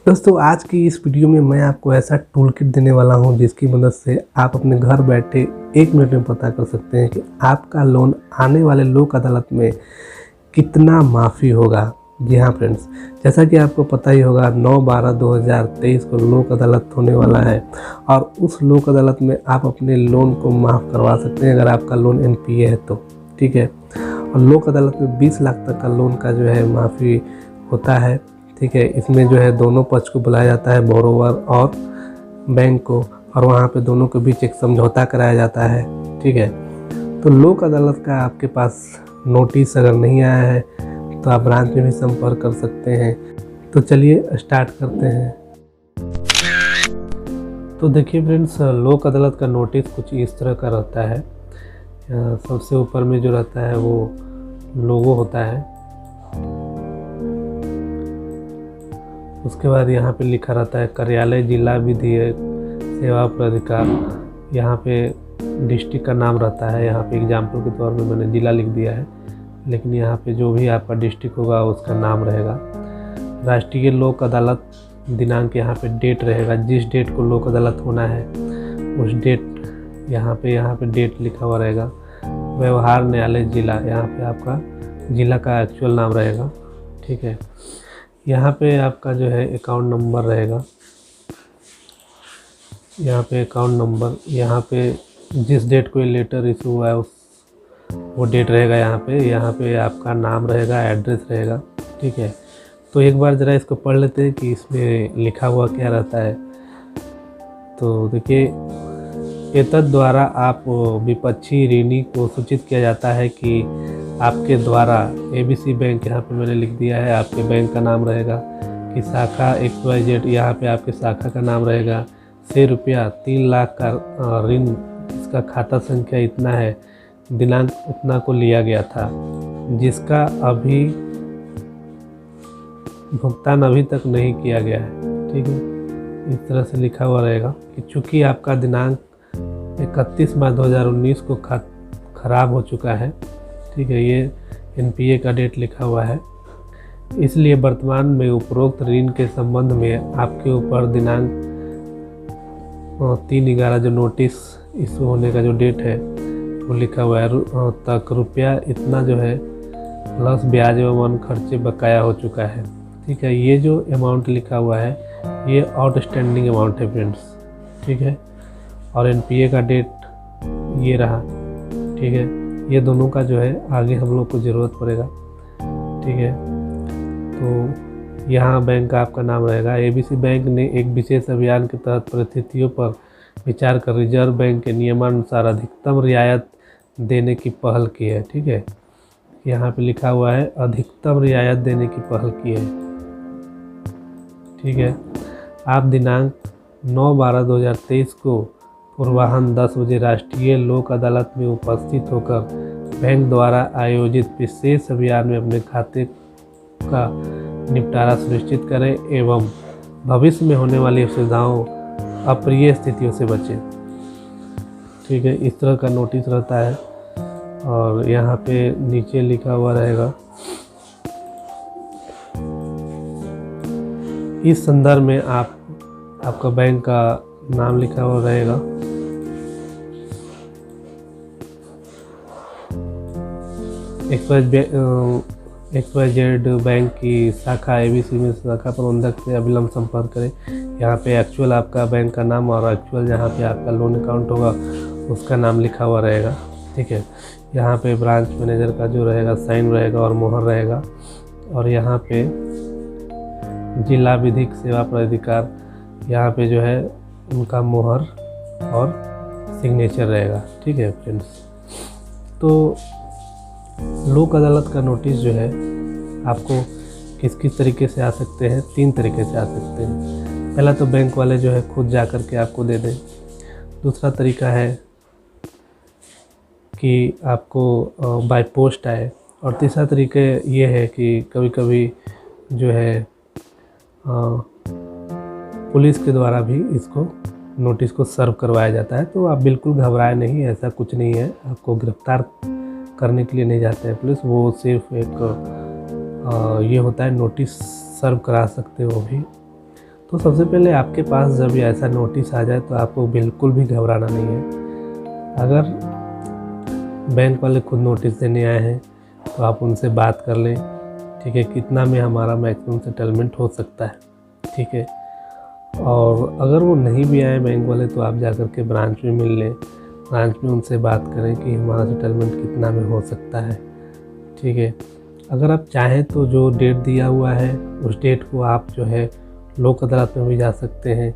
दोस्तों आज की इस वीडियो में मैं आपको ऐसा टूल किट देने वाला हूं जिसकी मदद से आप अपने घर बैठे 1 मिनट में पता कर सकते हैं कि आपका लोन आने वाले लोक अदालत में कितना माफ़ी होगा। जी हाँ फ्रेंड्स, जैसा कि आपको पता ही होगा 9/12/2023 को लोक अदालत होने वाला है और उस लोक अदालत में आप अपने लोन को माफ़ करवा सकते हैं अगर आपका लोन एनपीए है तो। ठीक है, और लोक अदालत में 20 लाख तक का लोन का जो है माफ़ी होता है। ठीक है, इसमें जो है दोनों पक्ष को बुलाया जाता है, बोरोवर और बैंक को, और वहाँ पे दोनों के बीच एक समझौता कराया जाता है। ठीक है, तो लोक अदालत का आपके पास नोटिस अगर नहीं आया है तो आप ब्रांच में भी संपर्क कर सकते हैं। तो चलिए स्टार्ट करते हैं। तो देखिए फ्रेंड्स, लोक अदालत का नोटिस कुछ इस तरह का रहता है। सबसे ऊपर में जो रहता है वो लोगो होता है। उसके बाद यहाँ पे लिखा रहता है कार्यालय जिला विधिक सेवा प्राधिकार। यहाँ पे डिस्ट्रिक्ट का नाम रहता है। यहाँ पे एग्जाम्पल के तौर पे मैंने जिला लिख दिया है, लेकिन यहाँ पे जो भी आपका डिस्ट्रिक्ट होगा उसका नाम रहेगा। राष्ट्रीय लोक अदालत दिनांक, यहाँ पे डेट रहेगा, जिस डेट को लोक अदालत होना है उस डेट यहाँ पे डेट लिखा हुआ रहेगा। व्यवहार न्यायालय जिला, यहाँ पे आपका जिला का एक्चुअल नाम रहेगा। ठीक है, यहाँ पे आपका जो है अकाउंट नंबर रहेगा। यहाँ पे अकाउंट नंबर, यहाँ पे जिस डेट को ये लेटर इशू हुआ है वो डेट रहेगा। यहाँ पे आपका नाम रहेगा, एड्रेस रहेगा। ठीक है, तो एक बार ज़रा इसको पढ़ लेते हैं कि इसमें लिखा हुआ क्या रहता है। तो देखिए, एतद द्वारा आप विपक्षी ऋणी को सूचित किया जाता है कि आपके द्वारा एबीसी बैंक, यहाँ पे मैंने लिख दिया है, आपके बैंक का नाम रहेगा कि शाखा XYZ, यहाँ पे आपके शाखा का नाम रहेगा, से रुपया 3 लाख का ऋण, इसका खाता संख्या इतना है, दिनांक उतना को लिया गया था, जिसका अभी भुगतान अभी तक नहीं किया गया है। ठीक है, इस तरह से लिखा हुआ रहेगा कि चूँकि आपका दिनांक 31/2019 को ख़राब हो चुका है। ठीक है, ये एनपीए का डेट लिखा हुआ है, इसलिए वर्तमान में उपरोक्त ऋण के संबंध में आपके ऊपर दिनांक 3/11 जो नोटिस इशू होने का जो डेट है वो लिखा हुआ है तक रुपया इतना जो है प्लस ब्याज एवं खर्चे बकाया हो चुका है। ठीक है, ये जो अमाउंट लिखा हुआ है ये आउटस्टैंडिंग अमाउंट है फ्रेंड्स। ठीक है, और एनपीए का डेट ये रहा। ठीक है, ये दोनों का जो है आगे हम लोग को ज़रूरत पड़ेगा। ठीक है, तो यहाँ बैंक का आपका नाम रहेगा। एबीसी बैंक ने एक विशेष अभियान के तहत परिस्थितियों पर विचार कर रिजर्व बैंक के नियमानुसार अधिकतम रियायत देने की पहल की है। ठीक है, यहाँ पे लिखा हुआ है अधिकतम रियायत देने की पहल की है। ठीक है, आप दिनांक 9/12/2023 को पूर्वाह्न 10 बजे राष्ट्रीय लोक अदालत में उपस्थित होकर बैंक द्वारा आयोजित विशेष अभियान में अपने खाते का निपटारा सुनिश्चित करें एवं भविष्य में होने वाली असुविधाओं, अप्रिय स्थितियों से बचें। ठीक है, इस तरह का नोटिस रहता है और यहाँ पे नीचे लिखा हुआ रहेगा, इस संदर्भ में आपका बैंक का नाम लिखा हुआ रहेगा। XYZ बैंक की शाखा एबीसी में शाखा प्रबंधक से अविलंब संपर्क करें। यहाँ पे एक्चुअल आपका बैंक का नाम और एक्चुअल जहाँ पे आपका लोन अकाउंट होगा उसका नाम लिखा हुआ रहेगा। ठीक है, यहाँ पे ब्रांच मैनेजर का जो रहेगा साइन रहेगा और मोहर रहेगा, और यहाँ पे जिला विधिक सेवा प्राधिकार, यहाँ पे जो है उनका मोहर और सिग्नेचर रहेगा। ठीक है फ्रेंड्स, तो लोक अदालत का नोटिस जो है आपको किस किस तरीके से आ सकते हैं? 3 तरीके से आ सकते हैं। पहला तो बैंक वाले जो है खुद जा कर के आपको दे दें। दूसरा तरीका है कि आपको बाय पोस्ट आए, और तीसरा तरीका ये है कि कभी कभी जो है पुलिस के द्वारा भी इसको नोटिस को सर्व करवाया जाता है। तो आप बिल्कुल घबराए नहीं, ऐसा कुछ नहीं है। आपको गिरफ्तार करने के लिए नहीं जाते हैं पुलिस, वो सिर्फ एक ये होता है नोटिस सर्व करा सकते हो भी। तो सबसे पहले आपके पास जब ऐसा नोटिस आ जाए तो आपको बिल्कुल भी घबराना नहीं है। अगर बैंक वाले खुद नोटिस देने आए हैं तो आप उनसे बात कर लें, ठीक है, कितना में हमारा मैक्सिमम सेटलमेंट हो सकता है, ठीक है। और अगर वो नहीं भी आए बैंक वाले तो आप जा कर के ब्रांच में मिल लें, ब्रांच में उनसे बात करें कि हमारा सेटलमेंट कितना में हो सकता है, ठीक है। अगर आप चाहें तो जो डेट दिया हुआ है उस डेट को आप जो है लोक अदालत में भी जा सकते हैं।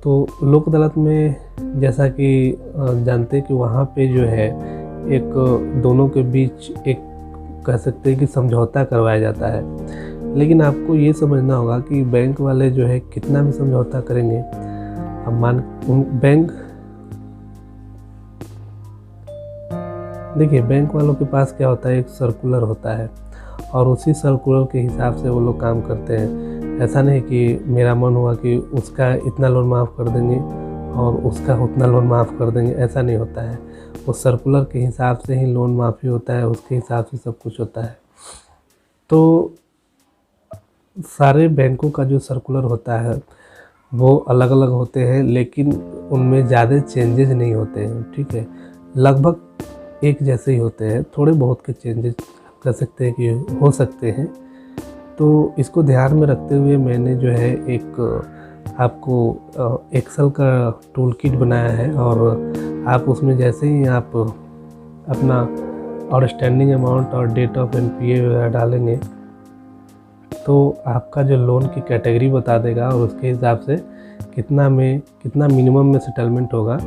तो लोक अदालत में जैसा कि जानते हैं कि वहाँ पे जो है एक दोनों के बीच एक कह सकते हैं कि समझौता करवाया जाता है। लेकिन आपको ये समझना होगा कि बैंक वाले जो है कितना भी समझौता करेंगे, अब बैंक देखिए बैंक वालों के पास क्या होता है, एक सर्कुलर होता है और उसी सर्कुलर के हिसाब से वो लोग काम करते हैं। ऐसा नहीं कि मेरा मन हुआ कि उसका इतना लोन माफ़ कर देंगे और उसका उतना लोन माफ़ कर देंगे, ऐसा नहीं होता है। वो सर्कुलर के हिसाब से ही लोन माफ़ी होता है, उसके हिसाब से सब कुछ होता है। तो सारे बैंकों का जो सर्कुलर होता है वो अलग अलग होते हैं, लेकिन उनमें ज़्यादा चेंजेस नहीं होते हैं, ठीक है। लगभग एक जैसे ही होते हैं, थोड़े बहुत के चेंजेस कर सकते हैं कि हो सकते हैं। तो इसको ध्यान में रखते हुए मैंने जो है एक आपको एक्सेल का टूल किट बनाया है और आप उसमें जैसे ही आप अपना आउटस्टैंडिंग अमाउंट और डेट ऑफ एनपीए वगैरह डालेंगे तो आपका जो लोन की कैटेगरी बता देगा और उसके हिसाब से कितना मिनिमम में सेटलमेंट होगा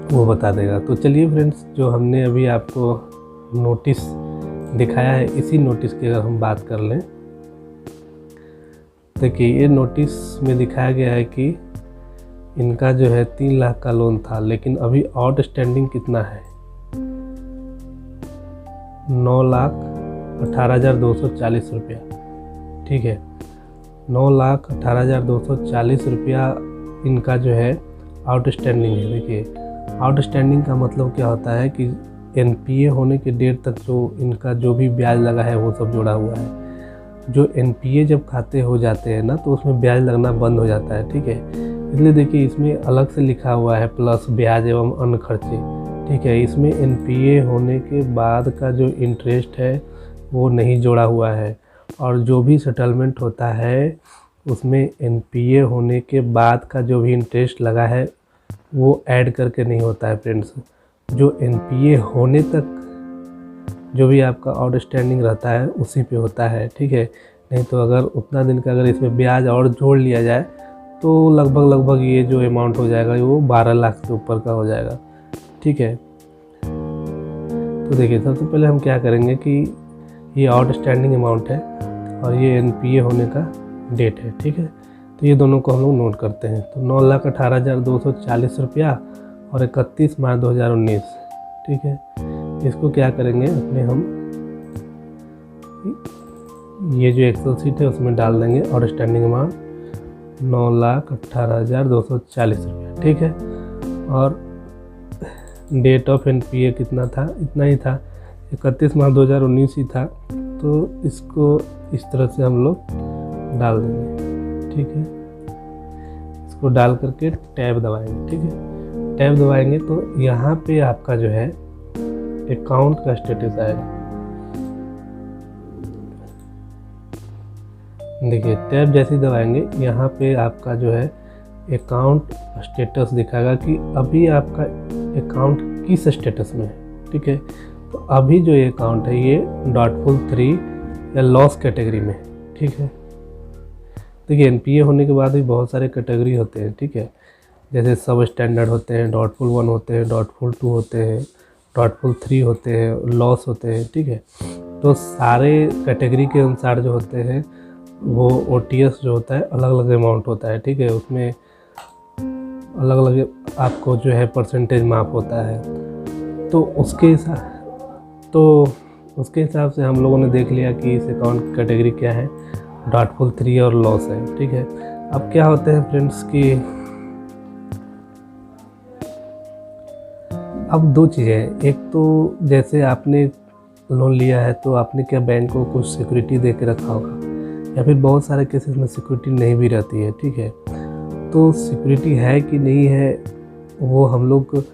वो बता देगा। तो चलिए फ्रेंड्स, जो हमने अभी आपको नोटिस दिखाया है, इसी नोटिस की अगर हम बात कर लें, देखिए ये नोटिस में दिखाया गया है कि इनका जो है 3 लाख का लोन था, लेकिन अभी आउटस्टैंडिंग कितना है, 9,18,240 रुपया, ठीक है। 9,18,240 रुपया इनका जो है आउटस्टैंडिंग है। देखिए आउटस्टैंडिंग का मतलब क्या होता है कि एनपीए होने के डेट तक जो इनका जो भी ब्याज लगा है वो सब जुड़ा हुआ है। जो एनपीए जब खाते हो जाते हैं ना तो उसमें ब्याज लगना बंद हो जाता है, ठीक है। इसलिए देखिए इसमें अलग से लिखा हुआ है प्लस ब्याज एवं अन्य खर्चे, ठीक है। इसमें एनपीए होने के बाद का जो इंटरेस्ट है वो नहीं जोड़ा हुआ है और जो भी सेटलमेंट होता है उसमें एनपीए होने के बाद का जो भी इंटरेस्ट लगा है वो ऐड करके नहीं होता है फ्रेंड्स। जो एनपीए होने तक जो भी आपका आउटस्टैंडिंग रहता है उसी पे होता है, ठीक है। नहीं तो अगर उतना दिन का अगर इसमें ब्याज और जोड़ लिया जाए तो लगभग ये जो अमाउंट हो जाएगा वो 12 लाख से ऊपर का हो जाएगा, ठीक है। तो देखिए सबसे पहले हम क्या करेंगे कि ये आउटस्टैंडिंग अमाउंट है और ये एनपीए होने का डेट है, ठीक है। तो ये दोनों को हम लोग नोट करते हैं। तो 9,18,240 रुपया और 31 मार्च 2019, ठीक है। इसको क्या करेंगे अपने हम ये जो एक्सेल सीट है उसमें डाल देंगे आउटस्टैंडिंग अमाउंट 9,18,240 रुपया, ठीक है। और डेट ऑफ एनपीए कितना था, इतना ही था, 31 मार्च 2019 ही था। तो इसको इस तरह से हम लोग डाल देंगे, ठीक है। इसको डाल करके टैब दबाएंगे, ठीक है। टैब दबाएंगे तो यहाँ पे आपका जो है अकाउंट का स्टेटस आएगा। देखिए टैब जैसे ही दबाएंगे यहाँ पे आपका जो है अकाउंट स्टेटस दिखाएगा कि अभी आपका अकाउंट किस स्टेटस में है, ठीक है। तो अभी जो ये अकाउंट है ये डॉटफुल 3 या लॉस कैटेगरी में, ठीक है। देखिए एनपीए होने के बाद भी बहुत सारे कैटेगरी होते हैं, ठीक है। जैसे सब स्टैंडर्ड होते हैं, डॉटफुल 1 होते हैं, डॉटफुल 2 होते हैं, डॉटफुल 3 होते हैं, लॉस होते हैं, ठीक है। तो सारे कैटेगरी के अनुसार जो होते हैं वो ओटीएस जो होता है अलग अलग अमाउंट होता है, ठीक है। उसमें अलग अलग आपको जो है परसेंटेज माफ होता है। तो उसके हिसाब से हम लोगों ने देख लिया कि इस अकाउंट की कैटेगरी क्या है, डॉटफुल 3 और लॉस है, ठीक है। अब क्या होते हैं फ्रेंड्स कि अब दो चीज़ें, एक तो जैसे आपने लोन लिया है तो आपने क्या बैंक को कुछ सिक्योरिटी दे के रखा होगा, या फिर बहुत सारे केसेस में सिक्योरिटी नहीं भी रहती है, ठीक है। तो सिक्योरिटी है कि नहीं है वो हम लोग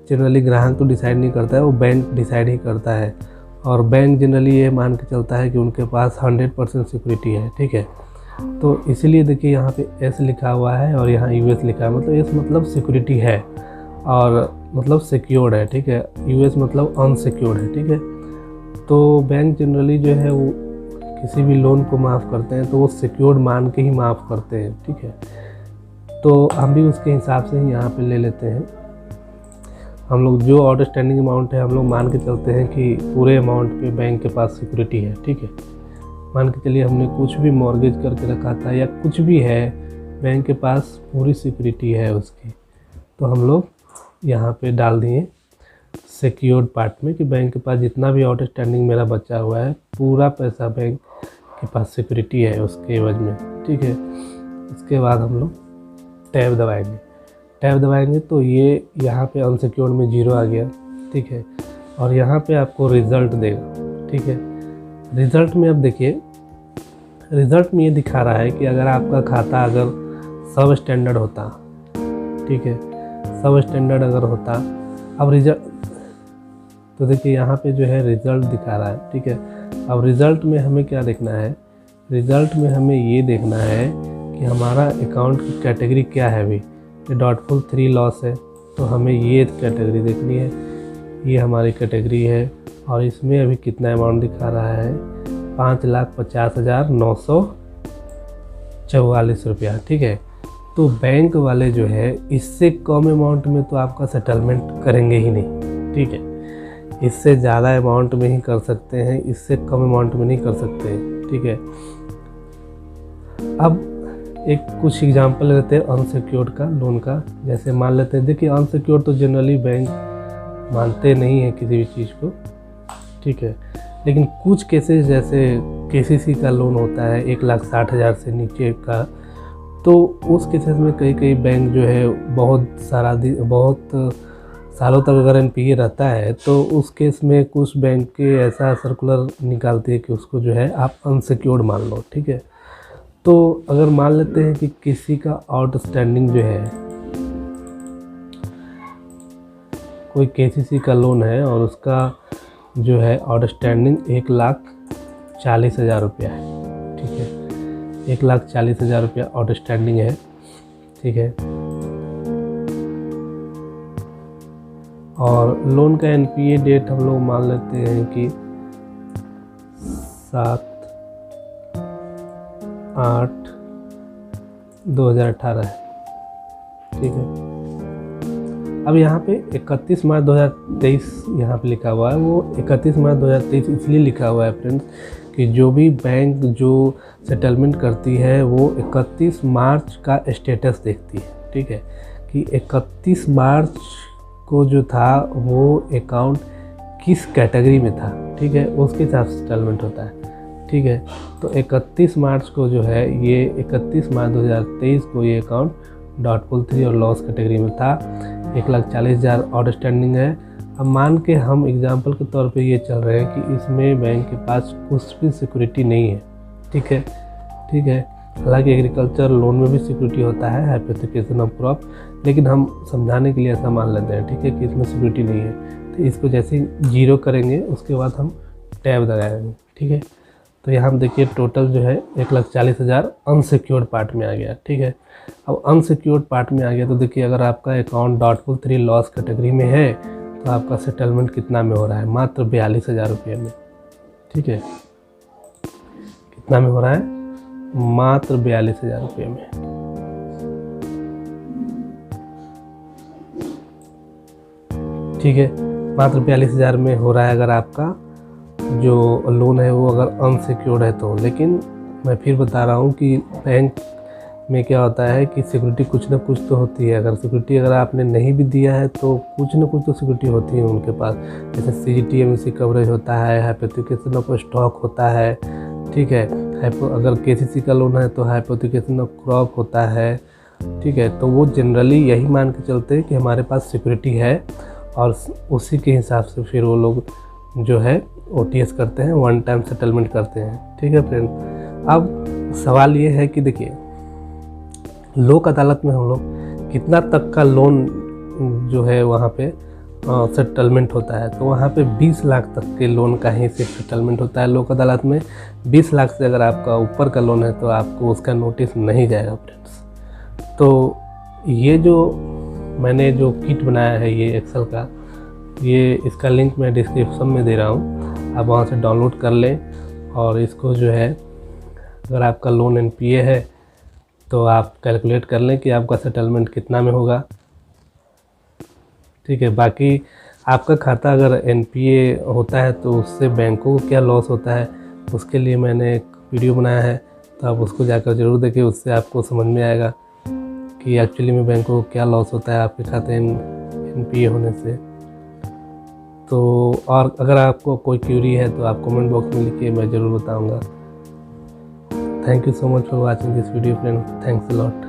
जनरली ग्राहक तो डिसाइड नहीं करता है, वो बैंक डिसाइड ही करता है। और बैंक जनरली ये मान के चलता है कि उनके पास 100% सिक्योरिटी है, ठीक है। तो इसीलिए देखिए यहाँ पे एस लिखा हुआ है और यहाँ यूएस लिखा है, मतलब एस मतलब सिक्योरिटी है और मतलब सिक्योर्ड है, ठीक है। यूएस मतलब अनसिक्योर्ड है, ठीक है। तो बैंक जनरली जो है वो किसी भी लोन को माफ़ करते हैं तो वो सिक्योर्ड मान के ही माफ़ करते हैं, ठीक है। तो हम भी उसके हिसाब से ही यहाँ पे ले लेते हैं। हम लोग जो आउटस्टैंडिंग अमाउंट है हम लोग मान के चलते हैं कि पूरे अमाउंट पे बैंक के पास सिक्योरिटी है, ठीक है। मान के चलिए हमने कुछ भी मॉर्गेज करके रखा था या कुछ भी है, बैंक के पास पूरी सिक्योरिटी है उसकी, तो हम लोग यहाँ पे डाल दिए सिक्योर्ड पार्ट में कि बैंक के पास जितना भी आउटस्टैंडिंग मेरा बचा हुआ है पूरा पैसा बैंक के पास सिक्योरिटी है उसके एवज में, ठीक है। इसके बाद हम लोग टैब दबाएंगे तो ये यहाँ पे अनसिक्योर्ड में 0 आ गया, ठीक है। और यहाँ पे आपको रिज़ल्ट देगा, ठीक है। रिज़ल्ट में अब देखिए, रिज़ल्ट में ये दिखा रहा है कि अगर आपका खाता अगर सब स्टैंडर्ड होता, ठीक है, सब स्टैंडर्ड अगर होता, अब रिज़ल्ट तो देखिए यहाँ पे जो है रिज़ल्ट दिखा रहा है, ठीक है। अब रिज़ल्ट में हमें क्या देखना है, रिज़ल्ट में हमें ये देखना है कि हमारा अकाउंट की कैटेगरी क्या है। अभी ये डॉटफुल 3 लॉस है तो हमें ये कैटेगरी देखनी है, ये हमारी कैटेगरी है। और इसमें अभी कितना अमाउंट दिखा रहा है, 5,50,944 रुपया, ठीक है। तो बैंक वाले जो है इससे कम अमाउंट में तो आपका सेटलमेंट करेंगे ही नहीं, ठीक है। इससे ज़्यादा अमाउंट में ही कर सकते हैं, इससे कम अमाउंट में नहीं कर सकते हैं, ठीक है। अब एक कुछ एग्जांपल लेते हैं अनसिक्योर्ड का लोन का। जैसे मान लेते हैं, देखिए अनसिक्योर्ड तो जनरली बैंक मानते नहीं है किसी भी चीज़ को, ठीक है। लेकिन कुछ केसेस जैसे केसीसी का लोन होता है 1,60,000 से नीचे का, तो उस केसेस में कई बैंक जो है बहुत सालों तक अगर एनपीए रहता है तो उस केस में कुछ बैंक के ऐसा सर्कुलर निकालती है कि उसको जो है आप अनसिक्योर्ड मान लो, ठीक है। तो अगर मान लेते हैं कि किसी का आउटस्टैंडिंग जो है, कोई केसीसी का लोन है और उसका जो है आउटस्टैंडिंग 1,40,000 रुपया है, ठीक है। 1,40,000 रुपया आउटस्टैंडिंग है, ठीक है। और लोन का एनपीए डेट हम लोग मान लेते हैं कि 7/8/2018 है, ठीक है। अब यहाँ पे 31 मार्च 2023 यहाँ पे लिखा हुआ है। वो 31 मार्च 2023 इसलिए लिखा हुआ है फ्रेंड्स कि जो भी बैंक जो सेटलमेंट करती है वो 31 मार्च का स्टेटस देखती है, ठीक है, कि 31 मार्च को जो था वो अकाउंट किस कैटेगरी में था, ठीक है, उसके हिसाब से सेटलमेंट होता है, ठीक है। तो 31 मार्च को जो है ये 31 मार्च 2023 को ये अकाउंट डॉटफुल 3 और लॉस कैटेगरी में था। 1,40,000 आउटस्टैंडिंग है। अब मान के हम एग्जांपल के तौर पे ये चल रहे हैं कि इसमें बैंक के पास कुछ भी सिक्योरिटी नहीं है, ठीक है, ठीक है। हालांकि एग्रीकल्चर लोन में भी सिक्योरिटी होता है, हाइपोथिकेशन ऑफ क्रॉप, लेकिन हम समझाने के लिए ऐसा मान लेते हैं, ठीक है, कि इसमें सिक्योरिटी नहीं है। तो इसको जैसे ही 0 करेंगे उसके बाद हम टैब दबाएंगे, ठीक है। तो यहाँ हम देखिए टोटल जो है 1,40,000 अनसिक्योर्ड पार्ट में आ गया, ठीक है। अब अनसिक्योर्ड पार्ट में आ गया तो देखिए अगर आपका अकाउंट डॉटफुल 3 लॉस कैटेगरी में है तो आपका सेटलमेंट कितना में हो रहा है, मात्र 42,000 रुपये में, ठीक है। कितना में हो रहा है, मात्र 42,000 रुपये में, ठीक है। मात्र 42,000 में हो रहा है अगर आपका जो लोन है वो अगर अनसिक्योर्ड है तो। लेकिन मैं फिर बता रहा हूँ कि बैंक में क्या होता है कि सिक्योरिटी कुछ ना कुछ तो होती है। अगर सिक्योरिटी अगर आपने नहीं भी दिया है तो कुछ ना कुछ तो सिक्योरिटी होती है उनके पास। जैसे CGTMSE कवरेज होता है, हाइपोथिकेशन ऑफ स्टॉक होता है, ठीक है। अगर KCC का लोन है तो हाइपोथिकेशन ऑफ क्रॉप होता है, ठीक है। तो वो जनरली यही मान के चलते हैं कि हमारे पास सिक्योरिटी है और उसी के हिसाब से फिर वो लोग जो है OTS करते हैं, वन टाइम सेटलमेंट करते हैं, ठीक है फ्रेंड। अब सवाल ये है कि देखिए, लोक अदालत में हम लोग कितना तक का लोन जो है वहाँ पे सेटलमेंट होता है, तो वहाँ पे 20 लाख तक के लोन का ही सिर्फ सेटलमेंट होता है लोक अदालत में। 20 लाख से अगर आपका ऊपर का लोन है तो आपको उसका नोटिस नहीं जाएगा फ्रेंड्स। तो ये जो मैंने जो किट बनाया है ये एक्सेल का, ये इसका लिंक मैं डिस्क्रिप्शन में दे रहा हूँ, आप वहाँ से डाउनलोड कर लें। और इसको जो है, अगर आपका लोन एनपीए है तो आप कैलकुलेट कर लें कि आपका सेटलमेंट कितना में होगा, ठीक है। बाकी आपका खाता अगर एनपीए होता है तो उससे बैंकों को क्या लॉस होता है, उसके लिए मैंने एक वीडियो बनाया है, तो आप उसको जाकर ज़रूर देखिए। उससे आपको समझ में आएगा कि एक्चुअली में बैंकों को क्या लॉस होता है आपके खाते एनपीए होने से। तो और अगर आपको कोई क्यूरी है तो आप कमेंट बॉक्स में लिखिए, मैं ज़रूर बताऊँगा। Thank you so much for watching this video friend, thanks a lot.